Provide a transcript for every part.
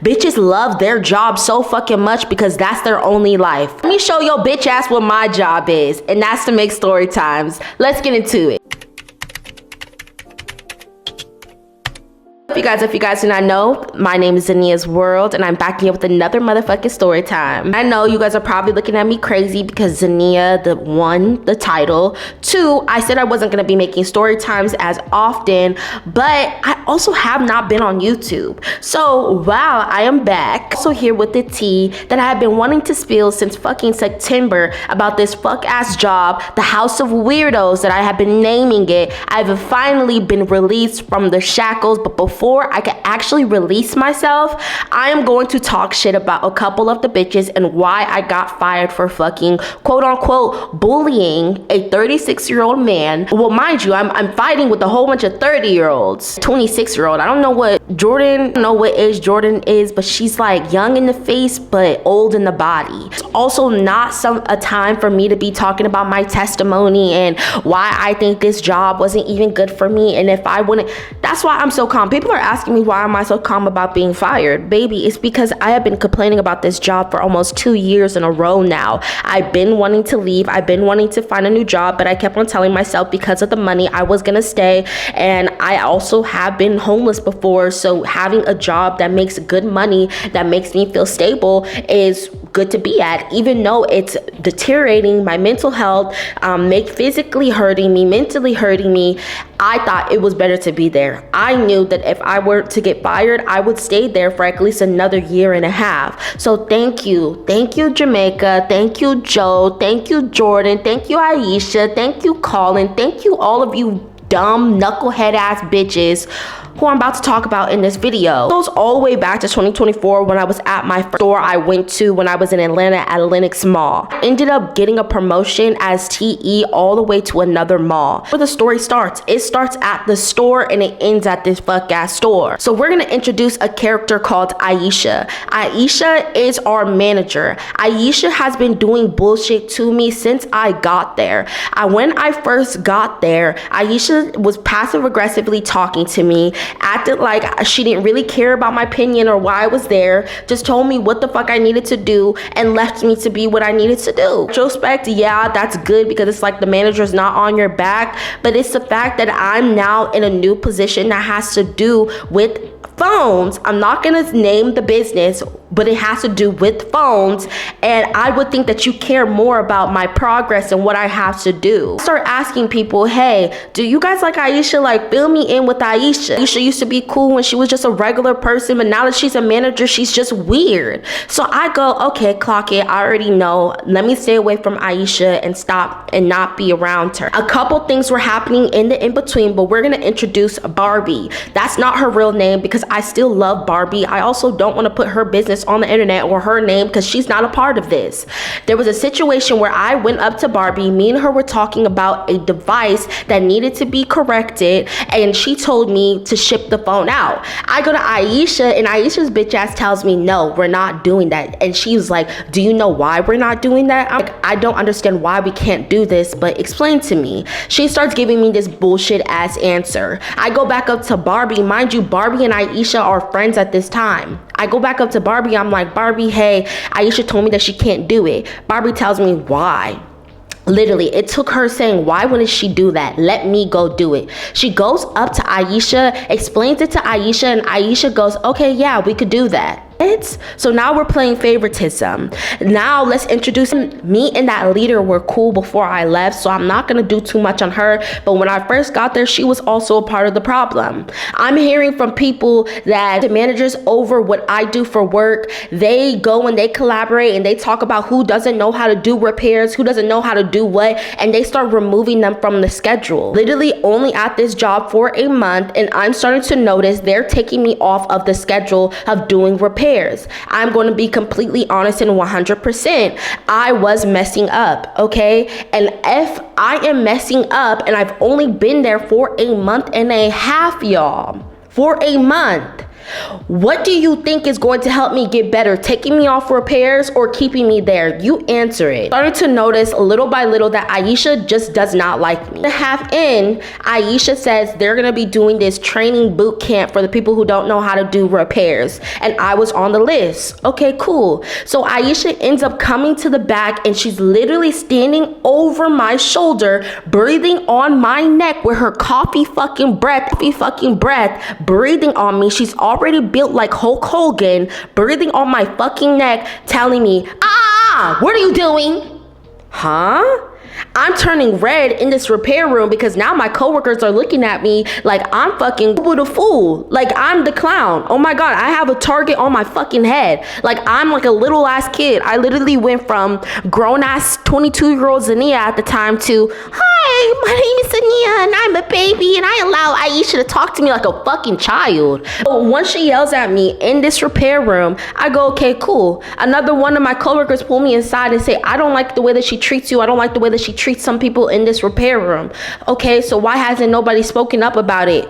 Bitches love their job so fucking much because that's their only life. Let me show your bitch ass what my job is, and that's to make story times. Let's get into it. If you guys do not know, my name is Zania's World, and I'm backing up with another motherfucking story time. I know you guys are probably looking at me crazy because Zania, the title. 2, I said I wasn't gonna be making story times as often, but I also have not been on YouTube. So wow, I am back. Also here with the tea that I have been wanting to spill since fucking September about this fuck ass job, the House of Weirdos that I have been naming it. I've finally been released from the shackles, but before I can actually release myself, I am going to talk shit about a couple of the bitches and why I got fired for fucking quote unquote bullying a 36-year-old man. Well, mind you, I'm fighting with a whole bunch of 30-year-olds, 26-year-old. I don't know what age Jordan is, but she's like young in the face but old in the body. It's also not a time for me to be talking about my testimony and why I think this job wasn't even good for me, and if I wouldn't. That's why I'm so calm. People are asking me why am I so calm about being fired. Baby, it's because I have been complaining about this job for almost 2 years in a row now. I've been wanting to leave. I've been wanting to find a new job, but I kept on telling myself because of the money I was gonna stay. And I also have been homeless before, so having a job that makes good money, that makes me feel stable, is good to be at, even though it's deteriorating my mental health, physically hurting me, mentally hurting me. I thought it was better to be there. I knew that if I were to get fired, I would stay there for at least another year and a half. So thank you Jamaica, thank you Joe, thank you Jordan, thank you Aisha, thank you Colin, thank you all of you dumb knucklehead ass bitches who I'm about to talk about in this video. It goes all the way back to 2024 when I was at my first store I went to when I was in Atlanta at Lenox Mall. I ended up getting a promotion as TE all the way to another mall. Where the story starts, it starts at the store and it ends at this fuck ass store. So we're gonna introduce a character called Aisha. Aisha is our manager. Aisha has been doing bullshit to me since I got there. When I first got there, Aisha was passive aggressively talking to me, acted like she didn't really care about my opinion or why I was there, just told me what the fuck I needed to do and left me to be what I needed to do. Retrospect, yeah, that's good because it's like the manager's not on your back, but it's the fact that I'm now in a new position that has to do with phones. I'm not gonna name the business, but it has to do with phones, and I would think that you care more about my progress and what I have to do. Start asking people, hey, do you guys like Aisha? Like, fill me in with Aisha. Aisha used to be cool when she was just a regular person, but now that she's a manager, she's just weird. So I go, okay, clock it, I already know. Let me stay away from Aisha and stop and not be around her. A couple things were happening in the in-between, but we're gonna introduce Barbie. That's not her real name because I still love Barbie. I also don't want to put her business on the internet or her name because she's not a part of this. There was a situation where I went up to Barbie. Me and her were talking about a device that needed to be corrected, and she told me to ship the phone out. I go to Aisha, and Aisha's bitch ass tells me, no, we're not doing that. And she was like, do you know why we're not doing that? I'm like, I don't understand why we can't do this, but explain to me. She starts giving me this bullshit ass answer. I go back up to Barbie. Mind you, Barbie and Aisha are friends at this time. I go back up to Barbie. I'm like, Barbie, hey, Aisha told me that she can't do it. Barbie tells me why. Literally, it took her saying, why wouldn't she do that? Let me go do it. She goes up to Aisha, explains it to Aisha, and Aisha goes, okay, yeah, we could do that. So now we're playing favoritism. Now let's introduce me and that leader were cool before I left, so I'm not gonna do too much on her. But when I first got there, she was also a part of the problem. I'm hearing from people that the managers over what I do for work, they go and they collaborate and they talk about who doesn't know how to do repairs, who doesn't know how to do what, and they start removing them from the schedule. Literally only at this job for a month, and I'm starting to notice they're taking me off of the schedule of doing repairs. I'm going to be completely honest and 100%. I was messing up, okay? And if I am messing up and I've only been there for a month and a half, y'all, for a month, What do you think is going to help me get better? Taking me off repairs or keeping me there? You answer it. Starting to notice little by little that Aisha just does not like me. A half in, Aisha says they're gonna be doing this training boot camp for the people who don't know how to do repairs. And I was on the list. Okay, cool. So Aisha ends up coming to the back and she's literally standing over my shoulder, breathing on my neck with her coffee fucking breath, breathing on me. She's already built like Hulk Hogan, breathing on my fucking neck, telling me, what are you doing? Huh? I'm turning red in this repair room because now my coworkers are looking at me like I'm fucking the fool. Like I'm the clown. Oh my God, I have a target on my fucking head. Like I'm like a little ass kid. I literally went from grown ass 22-year-old Zania at the time to, hi, my name is Zania and I'm a baby and I allow Aisha to talk to me like a fucking child. But once she yells at me in this repair room, I go, okay, cool. Another one of my coworkers pull me inside and say, I don't like the way that she treats you. I don't like the way that she treats some people in this repair room. Okay, so why hasn't nobody spoken up about it?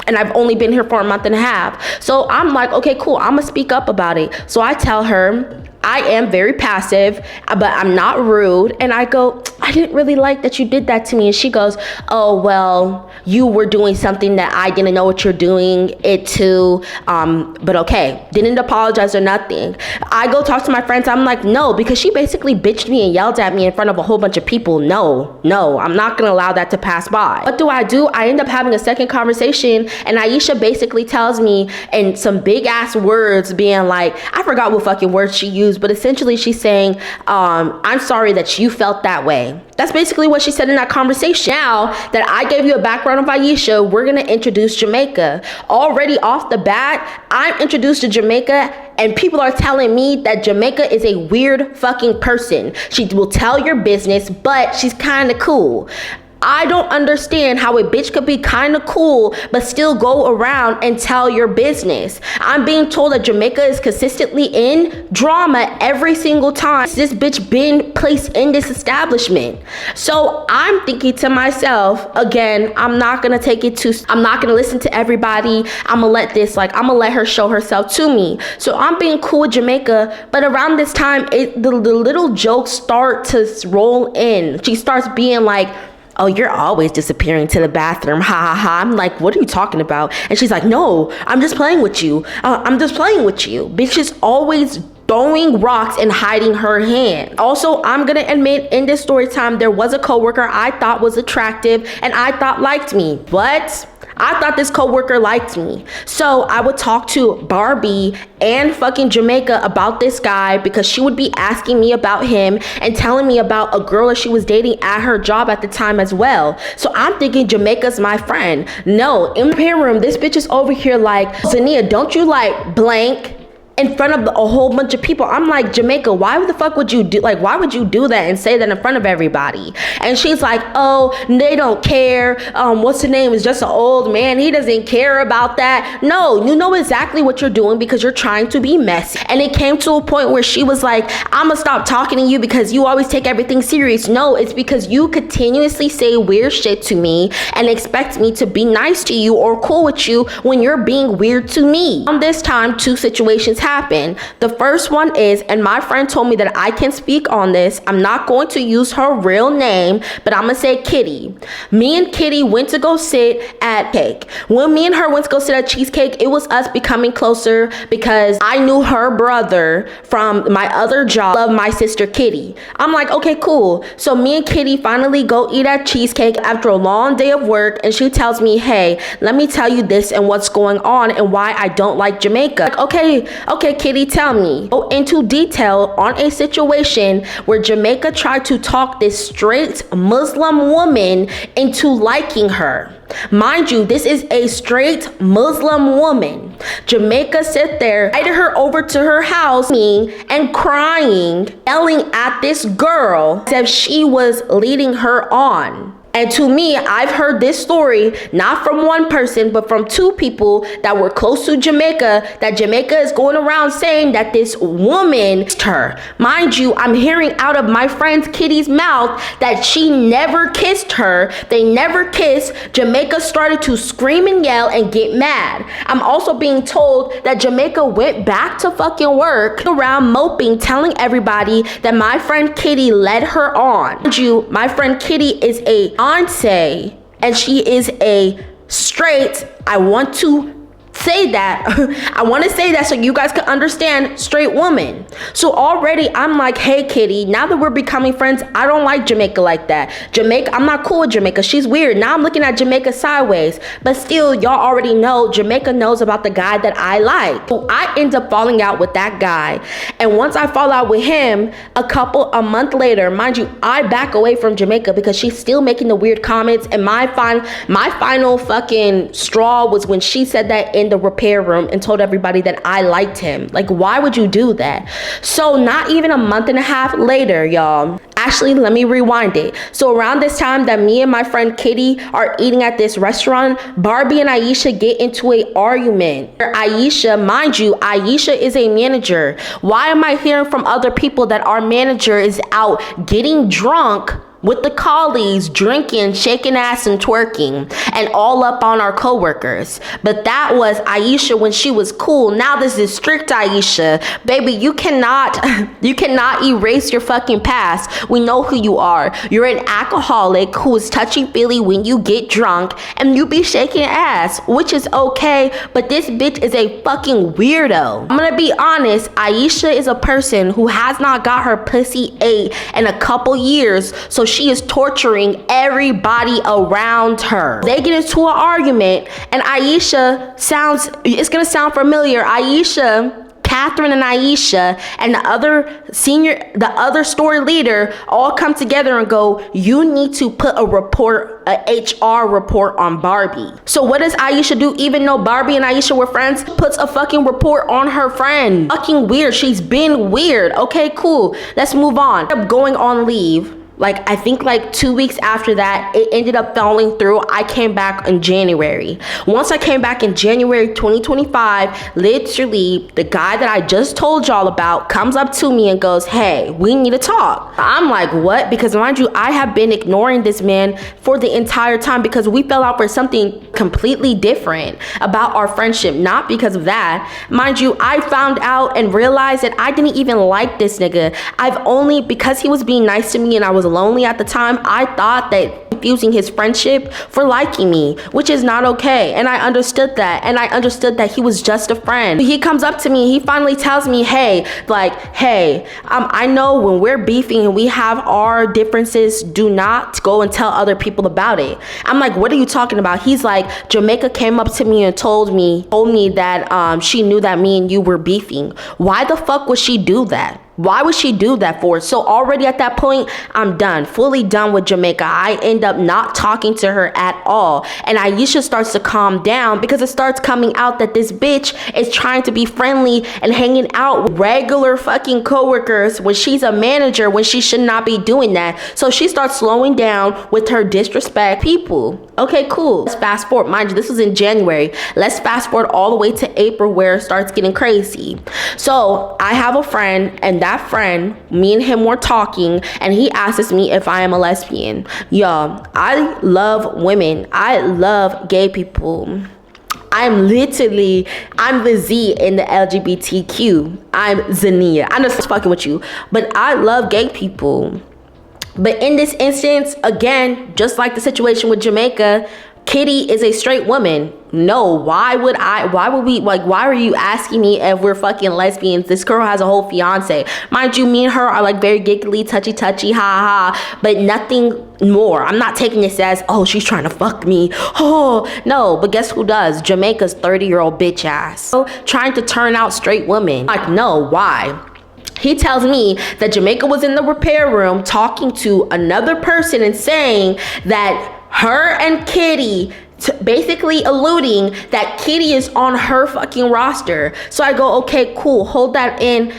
And I've only been here for a month and a half. So I'm like, okay, cool, I'm gonna speak up about it. So I tell her, I am very passive, but I'm not rude. And I go, I didn't really like that you did that to me. And she goes, oh, well, you were doing something that I didn't know what you're doing it to. But okay, didn't apologize or nothing. I go talk to my friends. I'm like, no, because she basically bitched me and yelled at me in front of a whole bunch of people. No, I'm not going to allow that to pass by. What do? I end up having a second conversation and Aisha basically tells me in some big ass words being like, I forgot what fucking words she used, but essentially she's saying, I'm sorry that you felt that way. That's basically what she said in that conversation. Now that I gave you a background of Aisha, we're gonna introduce Jamaica. Already off the bat, I'm introduced to Jamaica and people are telling me that Jamaica is a weird fucking person. She will tell your business, but she's kind of cool. I don't understand how a bitch could be kind of cool but still go around and tell your business. I'm being told that Jamaica is consistently in drama every single time this bitch been placed in this establishment. So I'm thinking to myself, again, I'm not gonna listen to everybody. I'm gonna let her show herself to me. So I'm being cool with Jamaica, but around this time, the little jokes start to roll in. She starts being like, oh, you're always disappearing to the bathroom. Ha ha ha. I'm like, what are you talking about? And she's like, no, I'm just playing with you. Bitch is always throwing rocks and hiding her hand. Also, I'm gonna admit in this story time, there was a coworker I thought was attractive and I thought liked me. What? I thought this coworker liked me. So I would talk to Barbie and fucking Jamaica about this guy because she would be asking me about him and telling me about a girl that she was dating at her job at the time as well. So I'm thinking Jamaica's my friend. No, in the repair room, this bitch is over here like, Zania, don't you like blank? In front of a whole bunch of people. I'm like, Jamaica, why would you do that and say that in front of everybody? And she's like, oh, they don't care. What's the name? Is just an old man. He doesn't care about that. No, you know exactly what you're doing because you're trying to be messy. And it came to a point where she was like, I'm gonna stop talking to you because you always take everything serious. No, it's because you continuously say weird shit to me and expect me to be nice to you or cool with you when you're being weird to me. On this time, two situations happened. The first one is, and my friend told me that I can speak on this. I'm not going to use her real name, but I'm gonna say Kitty. Me and Kitty went to go sit at Cake. When me and her went to go sit at Cheesecake, it was us becoming closer because I knew her brother from my other job, loved my sister Kitty. I'm like, okay, cool. So me and Kitty finally go eat at Cheesecake after a long day of work, and she tells me, hey, let me tell you this and what's going on and why I don't like Jamaica. Like, okay, Kitty, tell me. Go into detail on a situation where Jamaica tried to talk this straight Muslim woman into liking her. Mind you, this is a straight Muslim woman. Jamaica sat there, invited her over to her house and crying, yelling at this girl as if she was leading her on. And to me, I've heard this story not from one person, but from two people that were close to Jamaica, that Jamaica is going around saying that this woman kissed her. Mind you, I'm hearing out of my friend Kitty's mouth that she never kissed her. They never kissed. Jamaica started to scream and yell and get mad. I'm also being told that Jamaica went back to fucking work around moping, telling everybody that my friend Kitty led her on. Mind you, my friend Kitty is a fiance, and she is a straight, I want to say that I want to say that so you guys can understand, straight woman. So already I'm like, hey Kitty, now that we're becoming friends, I don't like Jamaica like that. Jamaica, I'm not cool with Jamaica. She's weird. Now I'm looking at Jamaica sideways. But still, y'all already know Jamaica knows about the guy that I like. So I end up falling out with that guy. And once I fall out with him, a month later, mind you, I back away from Jamaica because she's still making the weird comments. And my final fucking straw was when she said that in the repair room and told everybody that I liked him. Like, why would you do that? So not even a month and a half later, y'all. Actually, let me rewind it. So around this time that me and my friend Kitty are eating at this restaurant, Barbie and Aisha get into an argument. Aisha, mind you, Aisha is a manager. Why am I hearing from other people that our manager is out getting drunk with the colleagues, drinking, shaking ass and twerking, and all up on our coworkers? But that was Aisha when she was cool. Now this is strict Aisha. Baby, you cannot erase your fucking past. We know who you are. You're an alcoholic who is touchy-feely when you get drunk, and you be shaking ass, which is okay, but this bitch is a fucking weirdo. I'm gonna be honest, Aisha is a person who has not got her pussy ate in a couple years, so she is torturing everybody around her. They get into an argument, and Aisha it's gonna sound familiar. Catherine and Aisha and the other story leader all come together and go, you need to put a HR report on Barbie. So what does Aisha do? Even though Barbie and Aisha were friends, puts a fucking report on her friend. Fucking weird. She's been weird. Okay, cool. Let's move on. I'm going on leave. I think 2 weeks after that, it ended up falling through. I came back in January. Once I came back in January 2025, literally the guy that I just told y'all about comes up to me and goes, hey, we need to talk. I'm like, what? Because mind you, I have been ignoring this man for the entire time because we fell out for something completely different about our friendship. Not because of that. Mind you, I found out and realized that I didn't even like this nigga. Because he was being nice to me and I was lonely at the time, I thought that confusing his friendship for liking me, which is not okay. And I understood that. And I understood that he was just a friend. He comes up to me, he finally tells me, hey, I know when we're beefing and we have our differences, do not go and tell other people about it. I'm like, what are you talking about? He's like, Jamaica came up to me and told me that she knew that me and you were beefing. Why the fuck would she do that? Why would she do that for? So already at that point, I'm done, fully done with Jamaica. I end up not talking to her at all. And Aisha starts to calm down because it starts coming out that this bitch is trying to be friendly and hanging out with regular fucking coworkers when she's a manager, when she should not be doing that. So she starts slowing down with her disrespect people. Okay, cool. Let's fast forward. Mind you, this was in January. Let's fast forward all the way to April where it starts getting crazy. So I have a friend, and that friend, me and him were talking, and he asks me if I am a lesbian. Y'all, I love women. I love gay people. I'm the Z in the LGBTQ. I'm Zania. I'm just fucking with you. But I love gay people. But in this instance, again, just like the situation with Jamaica, Kitty is a straight woman. No, why are you asking me if we're fucking lesbians? This girl has a whole fiance. Mind you, me and her are very giggly, touchy, ha ha, but nothing more. I'm not taking this as, oh, she's trying to fuck me. Oh, no, but guess who does? Jamaica's 30-year-old bitch ass. So, trying to turn out straight women. No, why? He tells me that Jamaica was in the repair room talking to another person and saying that her and Kitty basically alluding that Kitty is on her fucking roster. So I go, okay, cool, hold that in.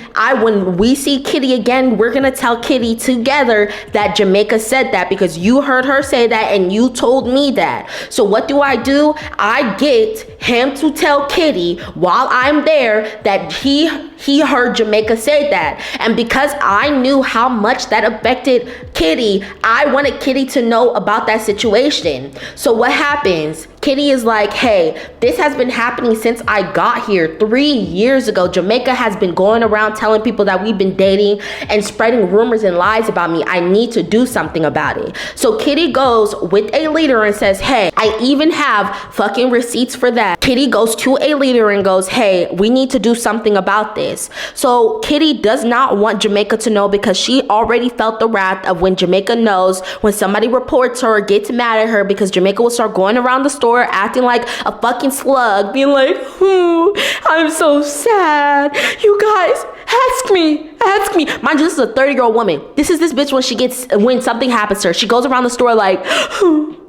When we see Kitty again, we're gonna tell Kitty together that Jamaica said that, because you heard her say that and you told me that. So what do? I get him to tell Kitty while I'm there that he heard Jamaica say that. And because I knew how much that affected Kitty, I wanted Kitty to know about that situation. So what happens? Kitty is like, hey, this has been happening since I got here 3 years ago. Jamaica has been going around telling people that we've been dating and spreading rumors and lies about me. I need to do something about it. So Kitty goes with a leader and says, hey, I even have fucking receipts for that. Kitty goes to a leader and goes, hey, we need to do something about this. So Kitty does not want Jamaica to know, because she already felt the wrath of when Jamaica knows, when somebody reports her or gets mad at her, because Jamaica will start going around the store acting like a fucking slug, being like, I'm so sad. You guys, ask me. Mind you, this is a 30-year-old woman. This is this bitch when something happens to her. She goes around the store like,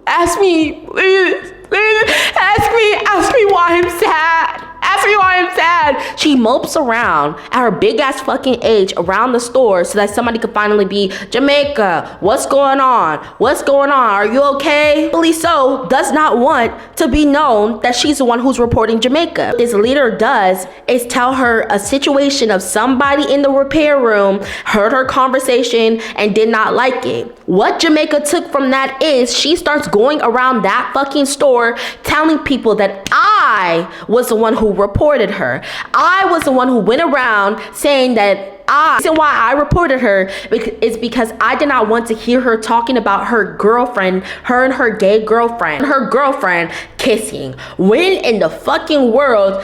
ask me, please. Ask me why I'm sad. Ask me why I'm sad. She mopes around at her big ass fucking age around the store so that somebody could finally be, Jamaica, what's going on? Are you okay? Billy So does not want to be known that she's the one who's reporting Jamaica. What this leader does is tell her a situation of somebody in the repair room heard her conversation and did not like it. What Jamaica took from that is she starts going around that fucking store telling people that I was the one who reported her. I was the one who went around saying that the reason why I reported her is because I did not want to hear her talking about her girlfriend, her and her gay girlfriend, her girlfriend kissing. When in the fucking world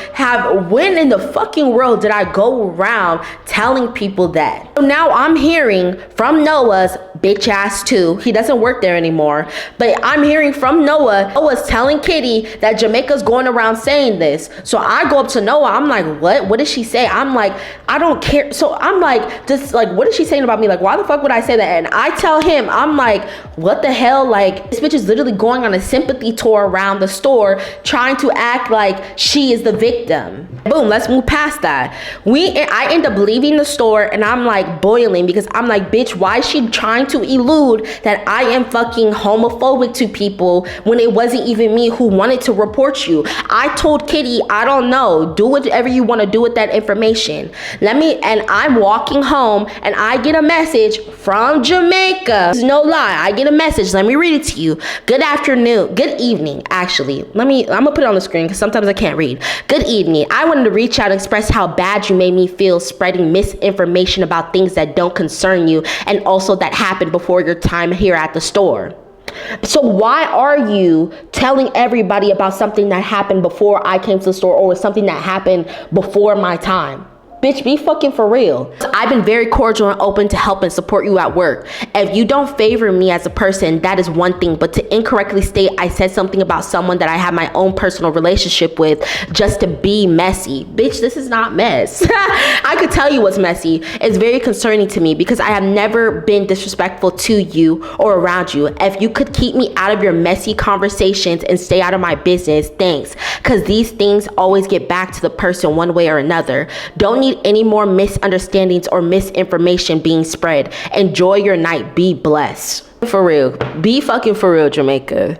did I go around telling people that? So now I'm hearing from Noah's bitch ass too. He doesn't work there anymore. But I'm hearing from Noah. Noah's telling Kitty that Jamaica's going around saying this. So I go up to Noah. I'm like, what? What did she say? I'm like, I don't care. So I'm like, just like, what is she saying about me? Like, why the fuck would I say that? And I tell him, I'm like, what the hell? Like, this bitch is literally going on a sympathy tour around the store trying to act like she is the victim. Boom, let's move past that. I end up leaving the store and I'm like boiling, because I'm like, bitch, why is she trying to elude that I am fucking homophobic to people when it wasn't even me who wanted to report you? I told Kitty, I don't know, do whatever you want to do with that information. And I'm walking home and I get a message from Jamaica. There's no lie, I get a message. Let me read it to you. Good afternoon, good evening, actually. I'm gonna put it on the screen because sometimes I can't read. Good evening. I wanted to reach out and express how bad you made me feel spreading misinformation about things that don't concern you and also that happened before your time here at the store. So why are you telling everybody about something that happened before I came to the store, or something that happened before my time? Bitch, be fucking for real. I've been very cordial and open to help and support you at work. If you don't favor me as a person, that is one thing. But to incorrectly state I said something about someone that I have my own personal relationship with just to be messy. Bitch, this is not mess. I could tell you what's messy. It's very concerning to me because I have never been disrespectful to you or around you. If you could keep me out of your messy conversations and stay out of my business, thanks. Because these things always get back to the person one way or another. Don't need any more misunderstandings or misinformation being spread. Enjoy your night. Be blessed. For real. Be fucking for real, Jamaica.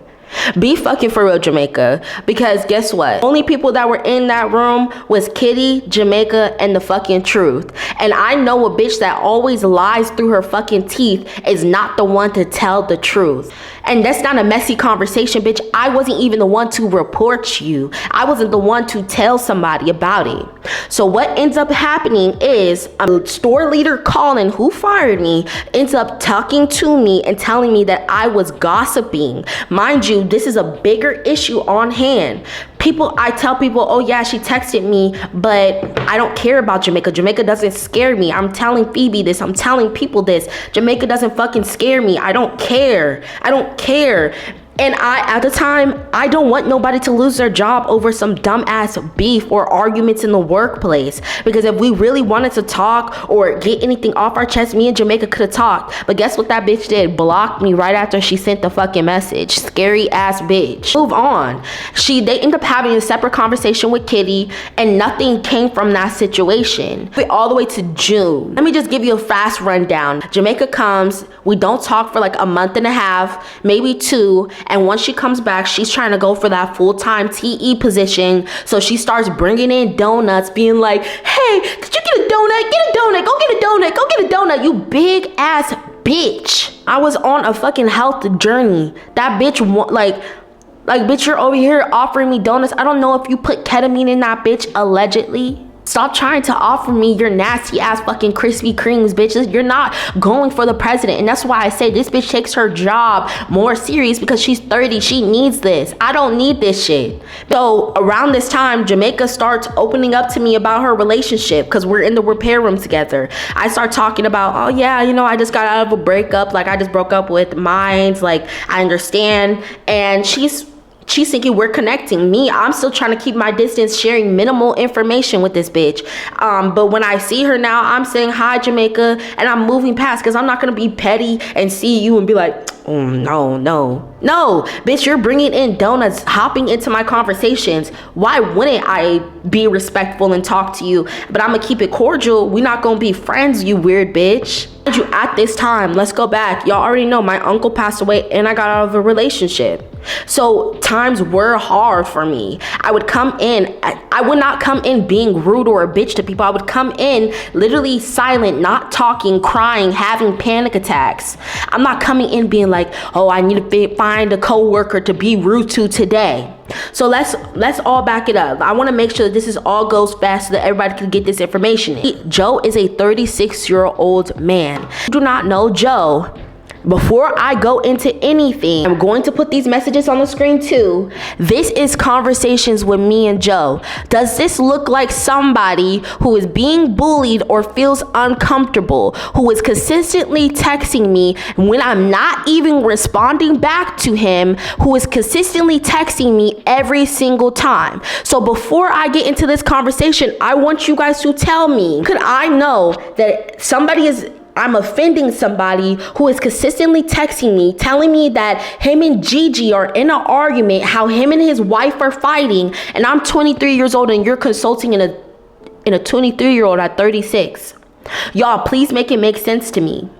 Be fucking for real, Jamaica. Because guess what? Only people that were in that room was Kitty, Jamaica, and the fucking truth. And I know a bitch that always lies through her fucking teeth is not the one to tell the truth. And that's not a messy conversation, bitch. I wasn't even the one to report you. I wasn't the one to tell somebody about it. So what ends up happening is a store leader Colin, who fired me, ends up talking to me and telling me that I was gossiping. Mind you, this is a bigger issue on hand. I tell people, oh yeah, she texted me, but I don't care about Jamaica. Jamaica doesn't scare me. I'm telling Phoebe this. I'm telling people this. Jamaica doesn't fucking scare me. I don't care. And at the time, I don't want nobody to lose their job over some dumbass beef or arguments in the workplace. Because if we really wanted to talk or get anything off our chest, me and Jamaica could have talked. But guess what that bitch did? Blocked me right after she sent the fucking message. Scary ass bitch. Move on. They ended up having a separate conversation with Kitty, and nothing came from that situation. All the way to June. Let me just give you a fast rundown. Jamaica comes, we don't talk for like a month and a half, maybe 2. And once she comes back, she's trying to go for that full-time TE position. So she starts bringing in donuts, being like, hey, did you get a donut? Get a donut. Go get a donut. Go get a donut. You big ass bitch. I was on a fucking health journey. That bitch, like, bitch, you're over here offering me donuts. I don't know if you put ketamine in that bitch, allegedly. Stop trying to offer me your nasty ass fucking Krispy Kremes, bitches. You're not going for the president. And that's why I say this bitch takes her job more serious, because she's 30. She needs this. I don't need this shit. So around this time, Jamaica starts opening up to me about her relationship, because we're in the repair room together. I start talking about, oh yeah, you know, I just got out of a breakup. Like, I just broke up with Minds. Like, I understand. And she's thinking we're connecting. Me, I'm still trying to keep my distance, sharing minimal information with this bitch. But when I see her now, I'm saying hi, Jamaica, and I'm moving past, because I'm not gonna be petty and see you and be like, oh, no, bitch, you're bringing in donuts, hopping into my conversations. Why wouldn't I be respectful and talk to you? But I'm gonna keep it cordial. We're not gonna be friends, you weird bitch. You at this time, let's go back. Y'all already know my uncle passed away and I got out of a relationship. So times were hard for me. I would come in, I would not come in being rude or a bitch to people. I would come in literally silent, not talking, crying, having panic attacks. I'm not coming in being like, oh, I need to find a coworker to be rude to today. So let's all back it up. I want to make sure that this all goes fast so that everybody can get this information. Joe is a 36-year-old man. You do not know Joe. Before I go into anything, I'm going to put these messages on the screen too. This is conversations with me and Joe. Does this look like somebody who is being bullied or feels uncomfortable, who is consistently texting me when I'm not even responding back to him, who is consistently texting me every single time? So before I get into this conversation, I want you guys to tell me, could I know that I'm offending somebody who is consistently texting me, telling me that him and Gigi are in an argument, how him and his wife are fighting, and I'm 23 years old and you're consulting in a 23-year-old at 36. Y'all, please make it make sense to me.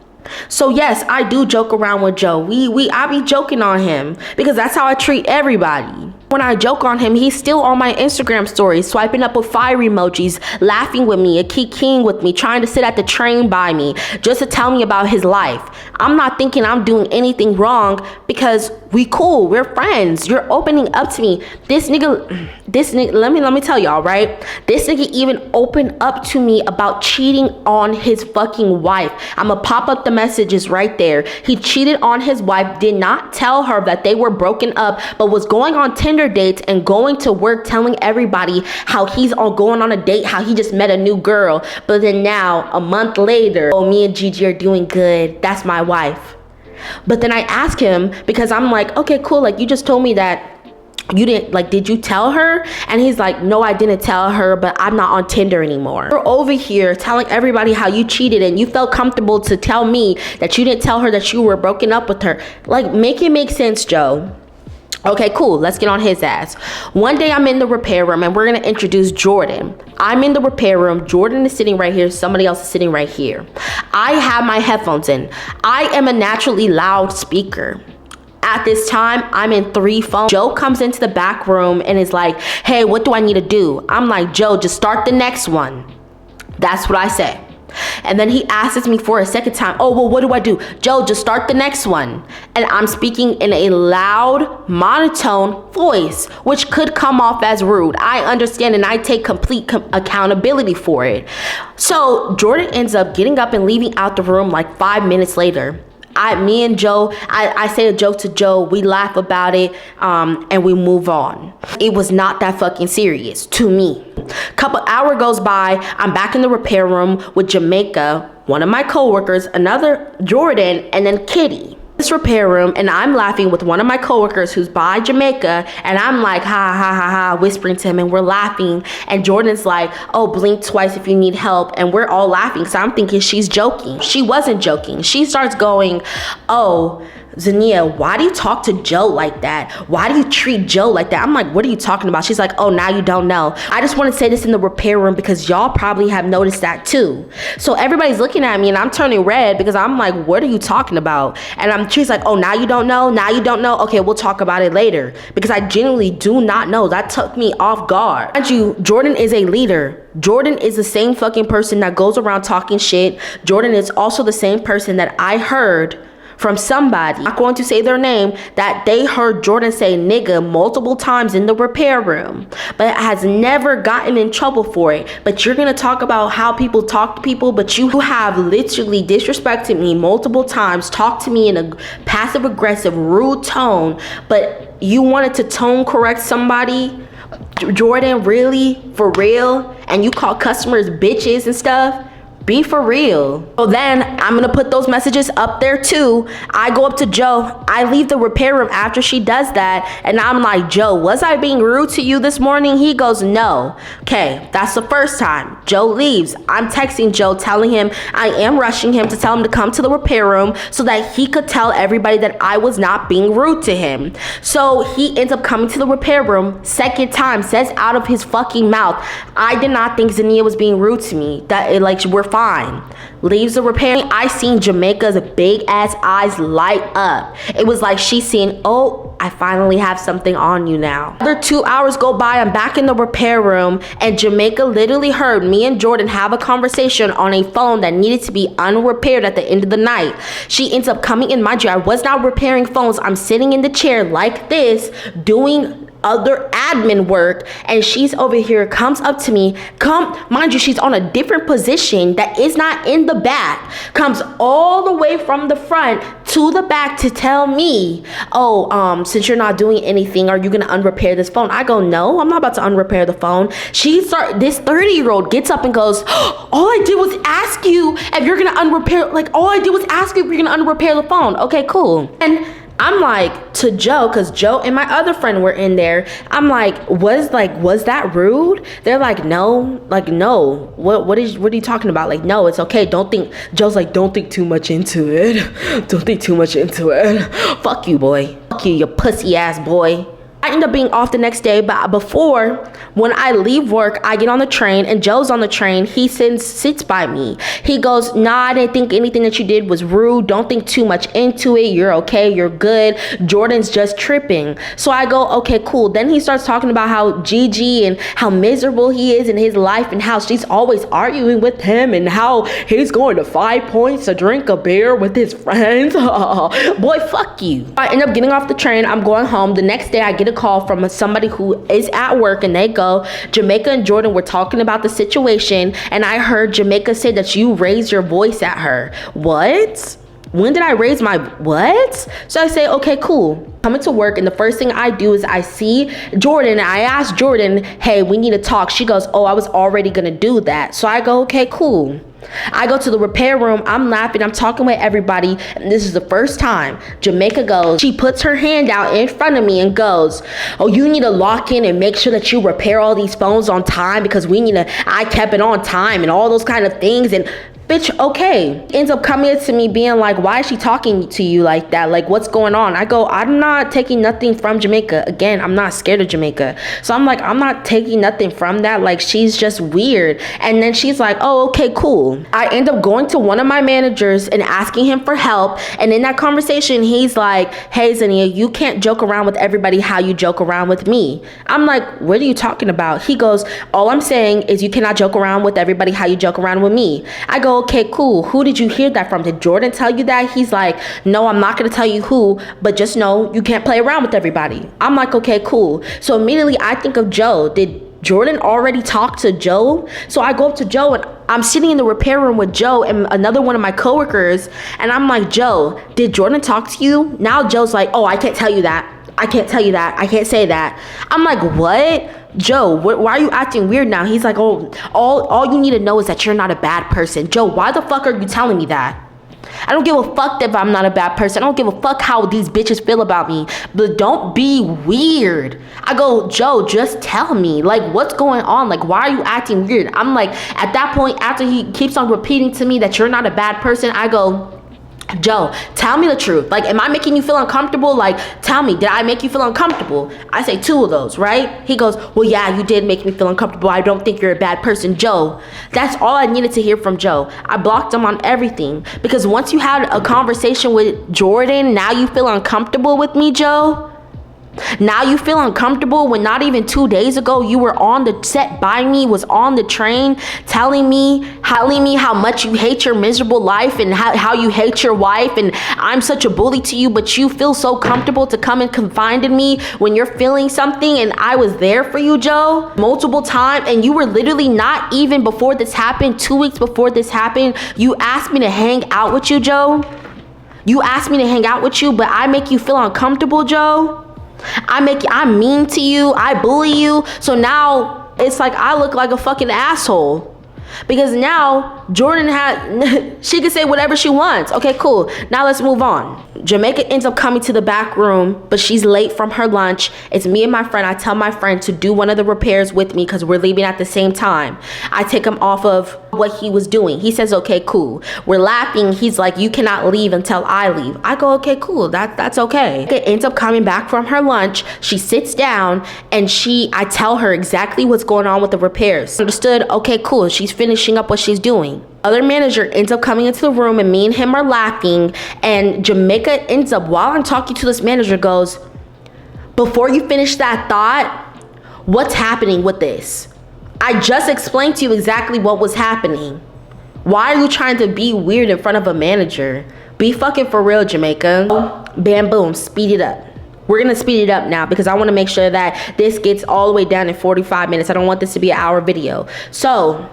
So yes, I do joke around with Joe. I be joking on him because that's how I treat everybody. When I joke on him, he's still on my Instagram stories, swiping up with fire emojis, laughing with me, kikiing with me, trying to sit at the train by me, just to tell me about his life. I'm not thinking I'm doing anything wrong because we cool, we're friends. You're opening up to me. This nigga, let me tell y'all, right? This nigga even opened up to me about cheating on his fucking wife. I'ma pop up the messages right there. He cheated on his wife, did not tell her that they were broken up, but was going on Tinder dates and going to work telling everybody how he's going on a date, how he just met a new girl. But then now, a month later, oh, me and Gigi are doing good. That's my wife. But then I ask him, because I'm like, okay, cool. Like, you just told me that you didn't, like, did you tell her? And he's like, no, I didn't tell her, but I'm not on Tinder anymore. You're over here telling everybody how you cheated and you felt comfortable to tell me that you didn't tell her that you were broken up with her. Like, make it make sense, Joe. Okay, cool. Let's get on his ass. One day I'm in the repair room and we're going to introduce Jordan. I'm in the repair room. Jordan is sitting right here. Somebody else is sitting right here. I have my headphones in. I am a naturally loud speaker. At this time, I'm in 3 phones. Joe comes into the back room and is like, hey, what do I need to do? I'm like, Joe, just start the next one. That's what I say. And then he asks me for a second time, oh, well, what do I do? Joe, just start the next one. And I'm speaking in a loud, monotone voice, which could come off as rude. I understand and I take complete accountability for it. So Jordan ends up getting up and leaving out the room like 5 minutes later. Me and Joe, I say a joke to Joe, we laugh about it, and we move on. It was not that fucking serious to me. Couple hour goes by, I'm back in the repair room with Jamaica, one of my coworkers, another Jordan, and then Kitty. this repair room, and I'm laughing with one of my coworkers who's by Jamaica, and I'm like, ha ha ha ha, whispering to him, and we're laughing, and Jordan's like, oh, blink twice if you need help, and we're all laughing, so I'm thinking she's joking. She wasn't joking. She starts going, oh, Zania, why do you talk to Joe like that? Why do you treat Joe like that? I'm like, what are you talking about? She's like, oh, now you don't know. I just want to say this in the repair room because y'all probably have noticed that too. So everybody's looking at me and I'm turning red because I'm like, what are you talking about? And she's like, oh, now you don't know? Now you don't know? Okay, we'll talk about it later, because I genuinely do not know. That took me off guard. Mind you, Jordan is a leader. Jordan is the same fucking person that goes around talking shit. Jordan is also the same person that I heard from somebody, I'm not going to say their name, that they heard Jordan say nigga multiple times in the repair room, but has never gotten in trouble for it. But you're gonna talk about how people talk to people, but you have literally disrespected me multiple times, talked to me in a passive aggressive, rude tone, but you wanted to tone correct somebody. Jordan, really? For real? And you call customers bitches and stuff? Be for real. So then I'm gonna put those messages up there too. I go up to Joe. I leave the repair room after she does that, and I'm like, Joe, was I being rude to you this morning? He goes, no. Okay, that's the first time. Joe leaves. I'm texting Joe, telling him I am rushing him to tell him to come to the repair room so that he could tell everybody that I was not being rude to him. So he ends up coming to the repair room. Second time, says out of his fucking mouth, I did not think Zania was being rude to me. We're fine. Leaves the repair. I seen Jamaica's big ass eyes light up. It was like she's seeing, oh, I finally have something on you now. Another 2 hours go by. I'm back in the repair room, and Jamaica literally heard me and Jordan have a conversation on a phone that needed to be unrepaired at the end of the night. She ends up coming in. Mind you, I was not repairing phones. I'm sitting in the chair like this, doing other admin work, and she's over here, comes up to me, mind you, she's on a different position that is not in the back, comes all the way from the front to the back to tell me, oh, since you're not doing anything, are you gonna unrepair this phone? I go, no, I'm not about to unrepair the phone. This 30-year-old gets up and goes, all I did was ask you if you're gonna unrepair, all I did was ask you if you're gonna unrepair the phone. Okay, cool. And I'm like, to Joe, because Joe and my other friend were in there, I'm like, was that rude? They're like, no. What are you talking about? Like, no, it's okay. Joe's like, don't think too much into it. Don't think too much into it. Fuck you, boy. Fuck you pussy ass boy. I end up being off the next day, but before, when I leave work, I get on the train, and Joe's on the train. He sits by me. He goes, nah, I didn't think anything that you did was rude. Don't think too much into it. You're okay. You're good. Jordan's just tripping. So I go, okay, cool. Then he starts talking about how Gigi and how miserable he is in his life, and how she's always arguing with him, and how he's going to 5 Points to drink a beer with his friends. Boy, fuck you. I end up getting off the train. I'm going home. The next day, I get a call from somebody who is at work, and they go, Jamaica and Jordan were talking about the situation, and I heard Jamaica say that you raised your voice at her. What? When did I raise my what? So I say, okay, cool. Coming to work, and the first thing I do is I see Jordan. I ask Jordan, hey, we need to talk. She goes, oh, I was already gonna do that. So I go, okay, cool. I go to the repair room. I'm laughing. I'm talking with everybody. And this is the first time Jamaica goes, she puts her hand out in front of me and goes, oh, you need to lock in and make sure that you repair all these phones on time, because I kept it on time and all those kind of things. And bitch, okay. Ends up coming to me being like, why is she talking to you like that? Like, what's going on? I go, I'm not taking nothing from Jamaica. Again, I'm not scared of Jamaica. So I'm like, I'm not taking nothing from that. Like, she's just weird. And then she's like, oh, okay, cool. I end up going to one of my managers and asking him for help. And in that conversation, he's like, hey, Zania, you can't joke around with everybody how you joke around with me. I'm like, what are you talking about? He goes, all I'm saying is you cannot joke around with everybody how you joke around with me. I go, okay, cool. Who did you hear that from? Did Jordan tell you that? He's like, no, I'm not going to tell you who, but just know you can't play around with everybody. I'm like, okay, cool. So immediately I think of Joe. Did Jordan already talk to Joe? So I go up to Joe, and I'm sitting in the repair room with Joe and another one of my coworkers, and I'm like, Joe, did Jordan talk to you? Now Joe's like, oh, I can't tell you that. I can't tell you that. I can't say that. I'm like, what? Joe, why are you acting weird now? He's like, oh, all you need to know is that you're not a bad person. Joe, why the fuck are you telling me that? I don't give a fuck if I'm not a bad person. I don't give a fuck how these bitches feel about me. But don't be weird. I go, Joe, just tell me. Like, what's going on? Like, why are you acting weird? I'm like, at that point, after he keeps on repeating to me that you're not a bad person, I go, Joe, tell me the truth. Like, am I making you feel uncomfortable? Like, tell me, did I make you feel uncomfortable? I say 2 of those, right? He goes, well, yeah, you did make me feel uncomfortable. I don't think you're a bad person. Joe, that's all I needed to hear from Joe. I blocked him on everything because once you had a conversation with Jordan, now you feel uncomfortable with me, Joe? Now you feel uncomfortable when not even 2 days ago you were on the set by me, was on the train telling me how much you hate your miserable life and how you hate your wife and I'm such a bully to you, but you feel so comfortable to come and confide in me when you're feeling something, and I was there for you, Joe, multiple times, and you were literally not even before this happened, 2 weeks before this happened, you asked me to hang out with you, Joe. You asked me to hang out with you, but I make you feel uncomfortable, Joe. I'm mean to you, I bully you, so now it's like I look like a fucking asshole. Because now Jordan she can say whatever she wants. Okay, cool. Now let's move on. Jamaica ends up coming to the back room, but she's late from her lunch. It's me and my friend. I tell my friend to do one of the repairs with me because we're leaving at the same time. I take him off of what he was doing. He says, okay, cool. We're laughing. He's like, you cannot leave until I leave. I go, okay, cool. That's okay. It ends up coming back from her lunch. She sits down and I tell her exactly what's going on with the repairs. Understood? Okay, cool. She's finishing up what she's doing. Other manager ends up coming into the room and me and him are laughing, and Jamaica ends up, while I'm talking to this manager, goes, before you finish that thought, what's happening with this? I just explained to you exactly what was happening. Why are you trying to be weird in front of a manager? Be fucking for real, Jamaica. Bam, boom, speed it up. We're gonna speed it up now because I wanna make sure that this gets all the way down in 45 minutes. I don't want this to be an hour video. So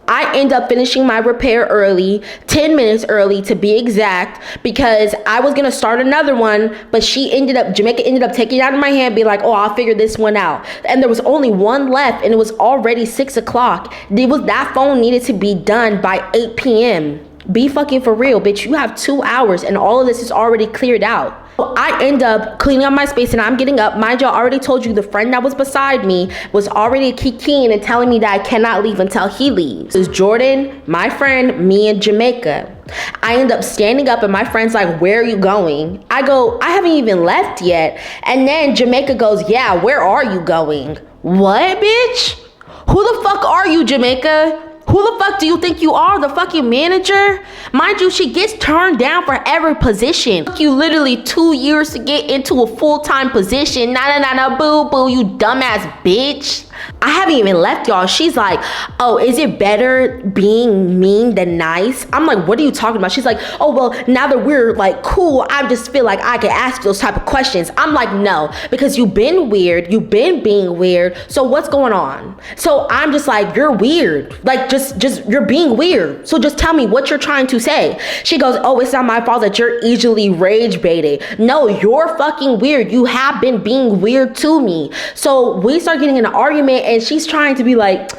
I end up finishing my repair early, 10 minutes early to be exact, because I was gonna start another one, but Jamaica ended up taking it out of my hand, be like, oh, I'll figure this one out. And there was only one left and it was already 6 o'clock. That phone needed to be done by 8 p.m. Be fucking for real, bitch. You have 2 hours and all of this is already cleared out. I end up cleaning up my space and I'm getting up. Mind you, I already told you the friend that was beside me was already kikiing and telling me that I cannot leave until he leaves. It's Jordan, my friend, me, and Jamaica. I end up standing up and my friend's like, where are you going? I go, I haven't even left yet. And then Jamaica goes, yeah, where are you going? What, bitch? Who the fuck are you, Jamaica? Who the fuck do you think you are, the fucking manager? Mind you, she gets turned down for every position. It took you literally 2 years to get into a full-time position. Nah, boo, boo, you dumbass bitch. I haven't even left, y'all. She's like, oh, is it better being mean than nice? I'm like, what are you talking about? She's like, oh, well, now that we're like cool, I just feel like I can ask those type of questions. I'm like, no, because you've been weird. You've been being weird. So what's going on? So I'm just like, you're weird. Like, just you're being weird. So just tell me what you're trying to say. She goes, oh, it's not my fault that you're easily rage baited. No, you're fucking weird. You have been being weird to me. So we start getting in an argument and she's trying to be like,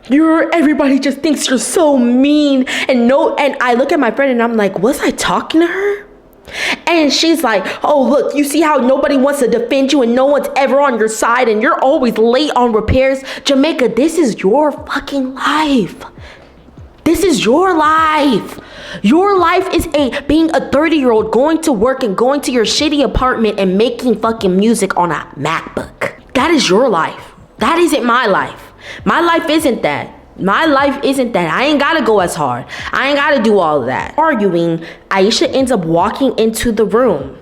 everybody just thinks you're so mean. And I look at my friend and I'm like, was I talking to her? And she's like, oh, look, you see how nobody wants to defend you and no one's ever on your side and you're always late on repairs. Jamaica, this is your fucking life. This is your life. Your life is being a 30-year-old going to work and going to your shitty apartment and making fucking music on a MacBook. That is your life. That isn't my life. My life isn't that. My life isn't that. I ain't gotta go as hard. I ain't gotta do all of that. Arguing, Aisha ends up walking into the room.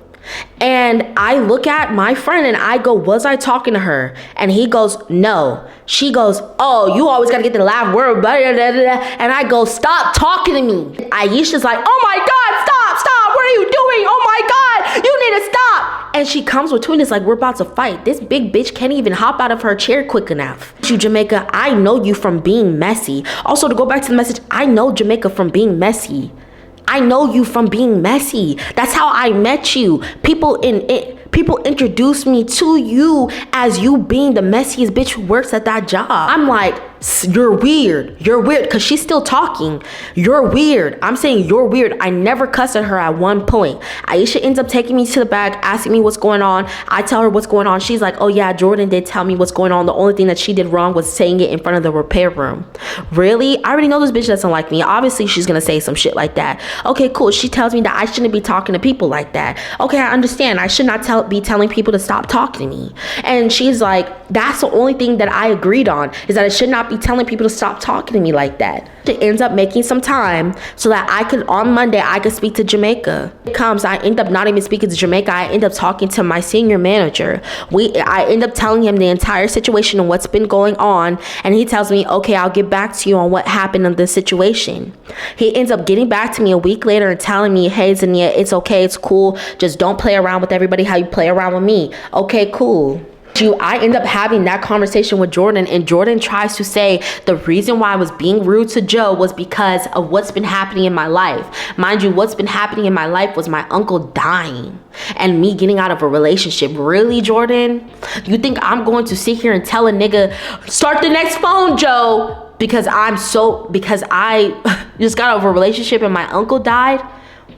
And I look at my friend and I go, was I talking to her? And he goes, no. She goes, oh, you always gotta get the loud word, blah, blah, blah, blah. And I go, stop talking to me. Aisha's like, oh my God, stop. What are you doing? Oh my God, you need to stop. And she comes between us like we're about to fight. This big bitch can't even hop out of her chair quick enough. You, Jamaica, I know you from being messy. Also, to go back to the message, I know Jamaica from being messy. I know you from being messy. That's how I met you. People introduced me to you as you being the messiest bitch who works at that job. I'm like, You're weird. You're weird, because she's still talking. You're weird. I'm saying you're weird. I never cussed at her at one point. Aisha ends up taking me to the back, asking me what's going on. I tell her what's going on. She's like, oh yeah, Jordan did tell me what's going on. The only thing that she did wrong was saying it in front of the repair room. Really? I already know this bitch doesn't like me. Obviously, she's gonna say some shit like that. Okay, cool. She tells me that I shouldn't be talking to people like that. Okay, I understand. I should not be telling people to stop talking to me. And she's like, that's the only thing that I agreed on, is that I should not be telling people to stop talking to me like that. She ends up making some time so that on Monday, I could speak to Jamaica. It comes, I end up not even speaking to Jamaica. I end up talking to my senior manager. I end up telling him the entire situation and what's been going on. And he tells me, okay, I'll get back to you on what happened in this situation. He ends up getting back to me a week later and telling me, hey, Zania, it's okay, it's cool. Just don't play around with everybody how you play around with me. Okay, cool. I end up having that conversation with Jordan, and Jordan tries to say the reason why I was being rude to Joe was because of what's been happening in my life. Mind you, what's been happening in my life was my uncle dying and me getting out of a relationship. Really, Jordan? You think I'm going to sit here and tell a nigga, start the next phone, Joe, because I just got out of a relationship and my uncle died?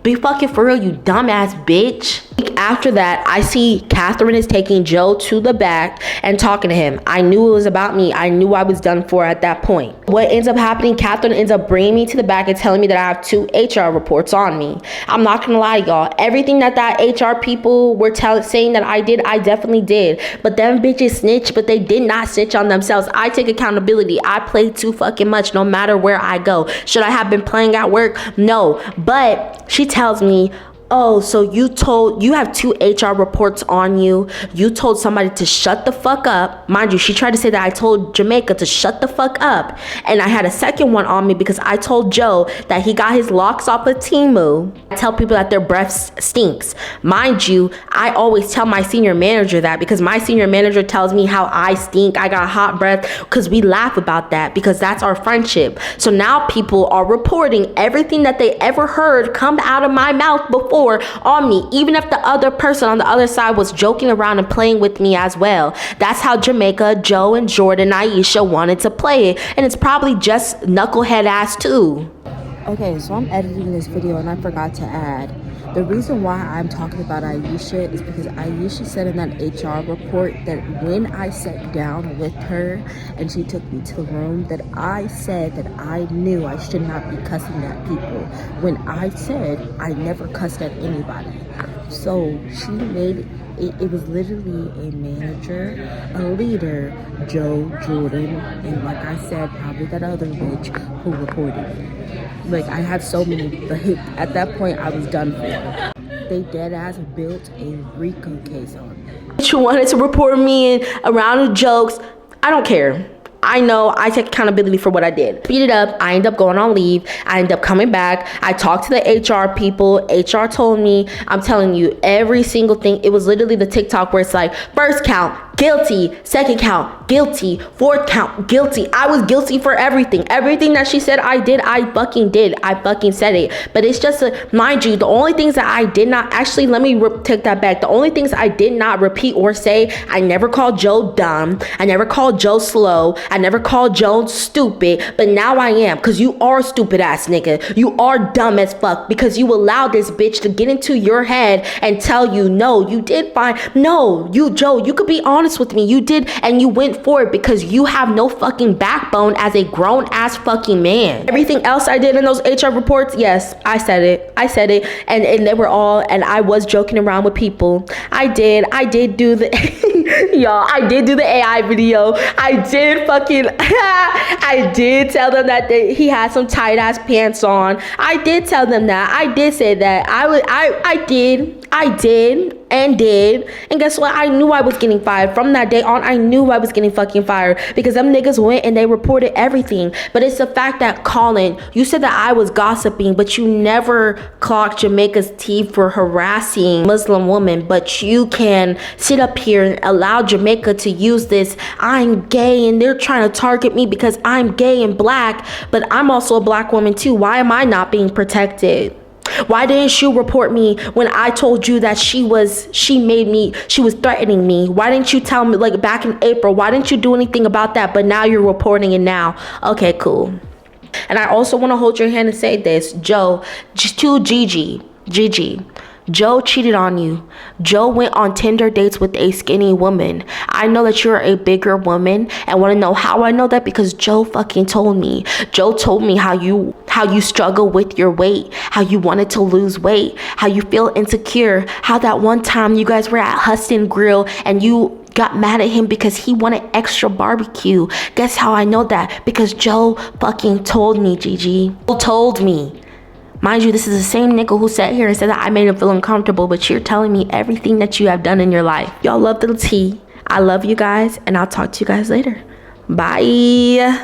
Be fucking for real, you dumbass bitch. After that, I see Catherine is taking Joe to the back and talking to him. I knew it was about me. I knew I was done for at that point. What ends up happening, Catherine ends up bringing me to the back and telling me that I have 2 HR reports on me. I'm not gonna lie to y'all. Everything that HR people were saying that I did, I definitely did. But them bitches snitch, but they did not snitch on themselves. I take accountability. I play too fucking much no matter where I go. Should I have been playing at work? No. But she tells me, oh, so you have 2 HR reports on you. You told somebody to shut the fuck up. Mind you, she tried to say that I told Jamaica to shut the fuck up. And I had a second one on me because I told Joe that he got his locks off of Temu. I tell people that their breath stinks. Mind you, I always tell my senior manager that, because my senior manager tells me how I stink, I got hot breath, because we laugh about that, because that's our friendship. So now people are reporting everything that they ever heard come out of my mouth before on me, even if the other person on the other side was joking around and playing with me as well. That's how Jamaica, Joe, and Jordan, Aisha wanted to play it, and it's probably just knucklehead ass too. Okay, so I'm editing this video and I forgot to add, the reason why I'm talking about Aisha is because Aisha said in that HR report that when I sat down with her and she took me to the room, that I said that I knew I should not be cussing at people, when I said I never cussed at anybody. So she made it was literally a manager, a leader, Joe, Jordan, and like I said, probably that other bitch who reported me. Like, I had so many, like, at that point, I was done for. They dead ass built a RICO case on me. She wanted to report me in a round of jokes. I don't care. I know I take accountability for what I did. Beat it up. I end up going on leave. I end up coming back. I talked to the HR people. HR told me, I'm telling you, every single thing. It was literally the TikTok where it's like, first count, guilty, second count, guilty, fourth count, guilty. I was guilty for everything. Everything that she said I did, I fucking did. I fucking said it. But it's just, mind you, the only things that I did not, actually, let me take that back. The only things I did not repeat or say, I never called Joe dumb. I never called Joe slow. I never called Joe stupid. But now I am, because you are stupid ass nigga. You are dumb as fuck, because you allowed this bitch to get into your head and tell you, no, you did fine. No, Joe, you could be honest with me. You did, and you went for it because you have no fucking backbone as a grown ass fucking man. Everything else I did in those HR reports, yes, I said it. And they were all, and I was joking around with people. I did do the y'all, I did do the AI video. I did fucking I did tell them that he had some tight ass pants on. I did tell them that. I did say that. I did. And guess what? I knew I was getting fired. From that day on, I knew I was getting fucking fired, because them niggas went and they reported everything. But it's the fact that, Colin, you said that I was gossiping, but you never clocked Jamaica's teeth for harassing Muslim women. But you can sit up here and allow Jamaica to use this, I'm gay and they're trying to target me because I'm gay and black, but I'm also a black woman too. Why am I not being protected? Why didn't you report me when I told you that she was threatening me? Why didn't you tell me, like, back in April? Why didn't you do anything about that? But now you're reporting it now. Okay, cool. And I also want to hold your hand and say this, Joe, to Gigi, Joe cheated on you. Joe went on Tinder dates with a skinny woman. I know that you're a bigger woman, and want to know how I know that? Because Joe fucking told me. Joe told me how you struggle with your weight, how you wanted to lose weight, how you feel insecure, how that one time you guys were at Huston Grill and you got mad at him because he wanted extra barbecue. Guess how I know that? Because Joe fucking told me, Gigi. Joe told me. Mind you, this is the same nigga who sat here and said that I made him feel uncomfortable, but you're telling me everything that you have done in your life. Y'all love the tea. I love you guys, and I'll talk to you guys later. Bye.